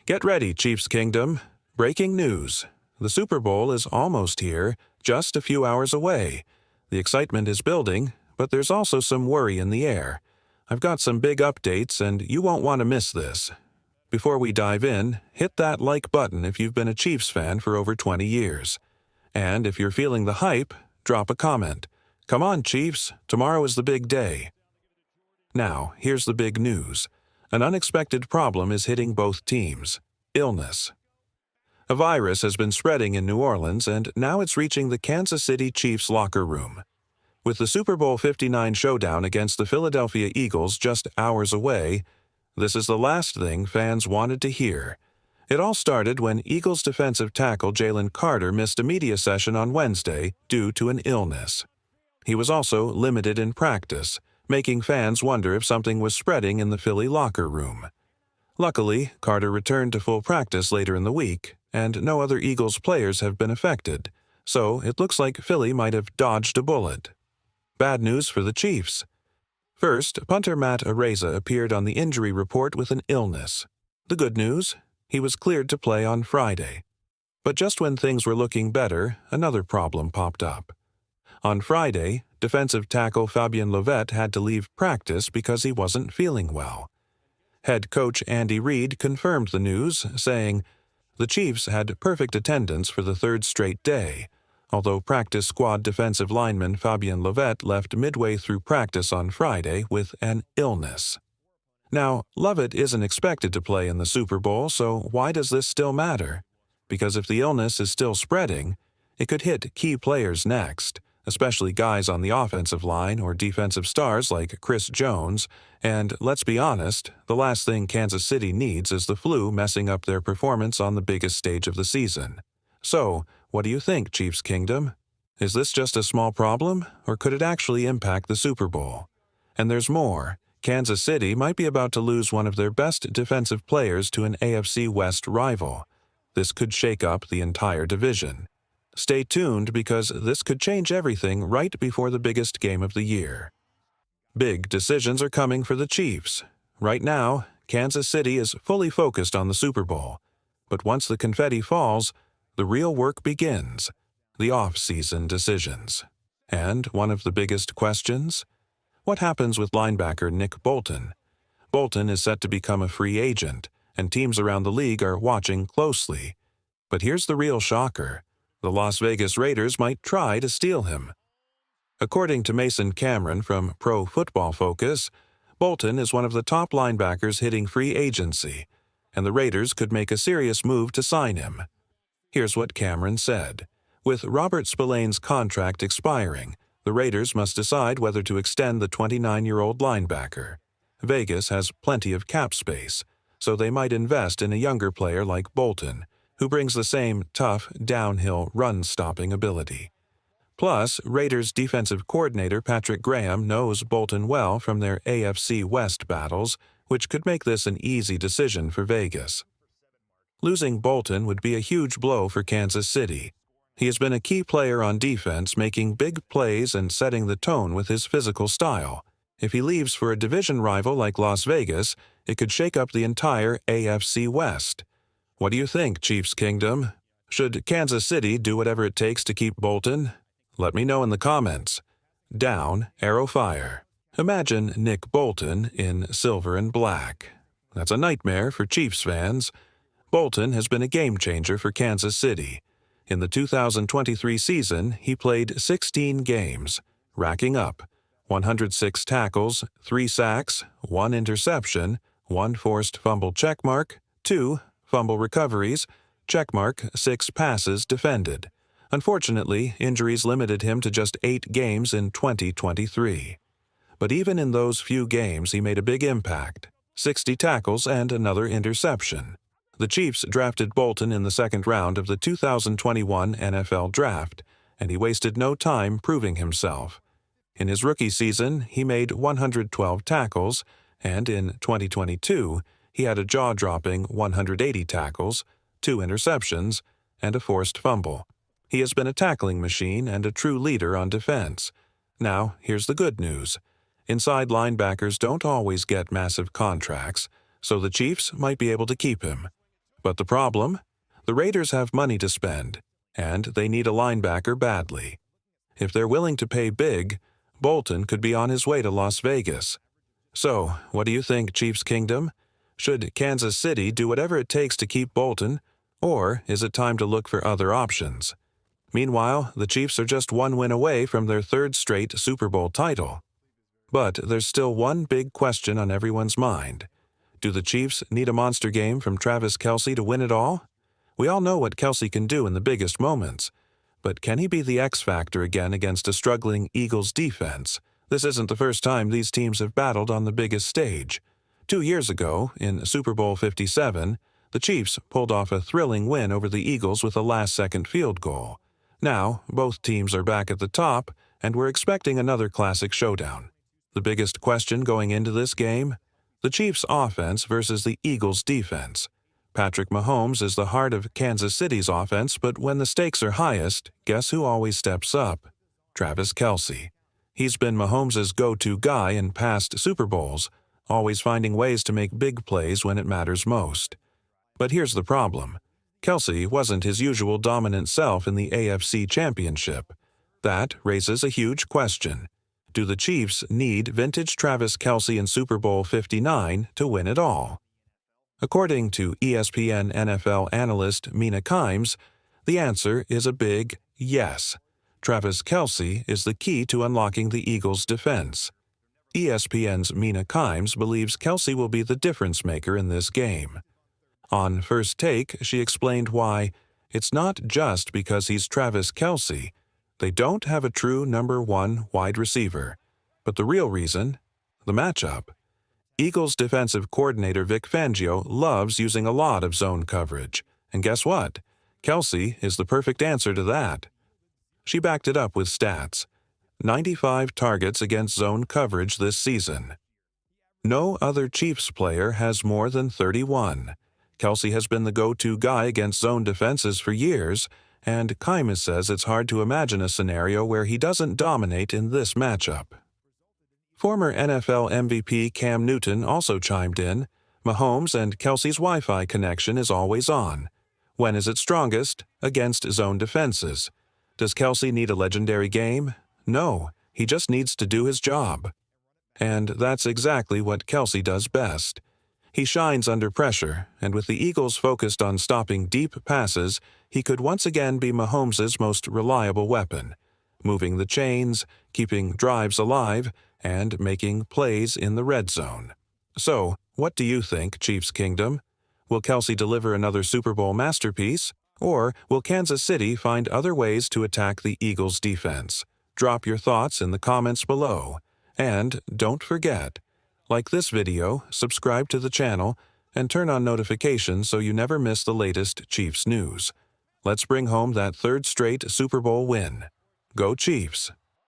Get ready, Chiefs Kingdom. Breaking news. The Super Bowl is almost here, just a few hours away. The excitement is building, but there's also some worry in the air. I've got some big updates, and you won't want to miss this. Before we dive in, hit that like button if you've been a Chiefs fan for over 20 years. And if you're feeling the hype, drop a comment. Come on, Chiefs, tomorrow is the big day. Now, here's the big news. An unexpected problem is hitting both teams: illness. A virus has been spreading in New Orleans, and now it's reaching the Kansas City Chiefs locker room. With the Super Bowl 59 showdown against the Philadelphia Eagles just hours away, this is the last thing fans wanted to hear. It all started when Eagles defensive tackle Jalen Carter missed a media session on Wednesday due to an illness. He was also limited in practice, making fans wonder if something was spreading in the Philly locker room. Luckily, Carter returned to full practice later in the week, and no other Eagles players have been affected, so it looks like Philly might have dodged a bullet. Bad news for the Chiefs. First, punter Matt Araiza appeared on the injury report with an illness. The good news? He was cleared to play on Friday. But just when things were looking better, another problem popped up. On Friday, defensive tackle Fabien Lovett had to leave practice because he wasn't feeling well. Head coach Andy Reid confirmed the news, saying, "The Chiefs had perfect attendance for the third straight day, although practice squad defensive lineman Fabien Lovett left midway through practice on Friday with an illness." Now, Lovett isn't expected to play in the Super Bowl, so why does this still matter? Because if the illness is still spreading, it could hit key players next, especially guys on the offensive line or defensive stars like Chris Jones, and let's be honest, the last thing Kansas City needs is the flu messing up their performance on the biggest stage of the season. So, what do you think, Chiefs Kingdom? Is this just a small problem, or could it actually impact the Super Bowl? And there's more. Kansas City might be about to lose one of their best defensive players to an AFC West rival. This could shake up the entire division. Stay tuned because this could change everything right before the biggest game of the year. Big decisions are coming for the Chiefs. Right now, Kansas City is fully focused on the Super Bowl. But once the confetti falls, the real work begins: the off-season decisions. And one of the biggest questions? What happens with linebacker Nick Bolton? Bolton is set to become a free agent, and teams around the league are watching closely. But here's the real shocker. The Las Vegas Raiders might try to steal him. According to Mason Cameron from Pro Football Focus, Bolton is one of the top linebackers hitting free agency, and the Raiders could make a serious move to sign him. Here's what Cameron said. With Robert Spillane's contract expiring, the Raiders must decide whether to extend the 29-year-old linebacker. Vegas has plenty of cap space, so they might invest in a younger player like Bolton, who brings the same tough, downhill, run-stopping ability. Plus, Raiders defensive coordinator Patrick Graham knows Bolton well from their AFC West battles, which could make this an easy decision for Vegas. Losing Bolton would be a huge blow for Kansas City. He has been a key player on defense, making big plays and setting the tone with his physical style. If he leaves for a division rival like Las Vegas, it could shake up the entire AFC West. What do you think, Chiefs Kingdom? Should Kansas City do whatever it takes to keep Bolton? Let me know in the comments. Down, arrow fire. Imagine Nick Bolton in silver and black. That's a nightmare for Chiefs fans. Bolton has been a game-changer for Kansas City. In the 2023 season, he played 16 games, racking up 106 tackles, 3 sacks, 1 interception, 1 forced fumble checkmark, 2 fumble recoveries, checkmark, 6 passes defended. Unfortunately, injuries limited him to just 8 games in 2023. But even in those few games, he made a big impact: 60 tackles and another interception. The Chiefs drafted Bolton in the second round of the 2021 NFL Draft, and he wasted no time proving himself. In his rookie season, he made 112 tackles, and in 2022, he had a jaw-dropping 180 tackles, 2 interceptions, and a forced fumble. He has been a tackling machine and a true leader on defense. Now, here's the good news. Inside linebackers don't always get massive contracts, so the Chiefs might be able to keep him. But the problem? The Raiders have money to spend, and they need a linebacker badly. If they're willing to pay big, Bolton could be on his way to Las Vegas. So, what do you think, Chiefs Kingdom? Should Kansas City do whatever it takes to keep Bolton, or is it time to look for other options? Meanwhile, the Chiefs are just one win away from their third straight Super Bowl title. But there's still one big question on everyone's mind. Do the Chiefs need a monster game from Travis Kelce to win it all? We all know what Kelce can do in the biggest moments. But can he be the X factor again against a struggling Eagles defense? This isn't the first time these teams have battled on the biggest stage. 2 years ago, in Super Bowl 57, the Chiefs pulled off a thrilling win over the Eagles with a last-second field goal. Now, both teams are back at the top, and we're expecting another classic showdown. The biggest question going into this game? The Chiefs' offense versus the Eagles' defense. Patrick Mahomes is the heart of Kansas City's offense, but when the stakes are highest, guess who always steps up? Travis Kelce. He's been Mahomes' go-to guy in past Super Bowls, always finding ways to make big plays when it matters most. But here's the problem. Kelce wasn't his usual dominant self in the AFC Championship. That raises a huge question. Do the Chiefs need vintage Travis Kelce in Super Bowl 59 to win it all? According to ESPN NFL analyst Mina Kimes, the answer is a big yes. Travis Kelce is the key to unlocking the Eagles' defense. ESPN's Mina Kimes believes Kelce will be the difference maker in this game. On First Take, she explained why it's not just because he's Travis Kelce. They don't have a true number one wide receiver. But the real reason? The matchup. Eagles defensive coordinator Vic Fangio loves using a lot of zone coverage. And guess what? Kelce is the perfect answer to that. She backed it up with stats. 95 targets against zone coverage this season. No other Chiefs player has more than 31. Kelce has been the go-to guy against zone defenses for years, and Kimes says it's hard to imagine a scenario where he doesn't dominate in this matchup. Former NFL MVP Cam Newton also chimed in. Mahomes and Kelce's Wi-Fi connection is always on. When is it strongest? Against zone defenses. Does Kelce need a legendary game? No, he just needs to do his job. And that's exactly what Kelce does best. He shines under pressure, and with the Eagles focused on stopping deep passes, he could once again be Mahomes' most reliable weapon, moving the chains, keeping drives alive, and making plays in the red zone. So, what do you think, Chiefs Kingdom? Will Kelce deliver another Super Bowl masterpiece, or will Kansas City find other ways to attack the Eagles' defense? Drop your thoughts in the comments below. And don't forget, like this video, subscribe to the channel, and turn on notifications so you never miss the latest Chiefs news. Let's bring home that third straight Super Bowl win. Go Chiefs!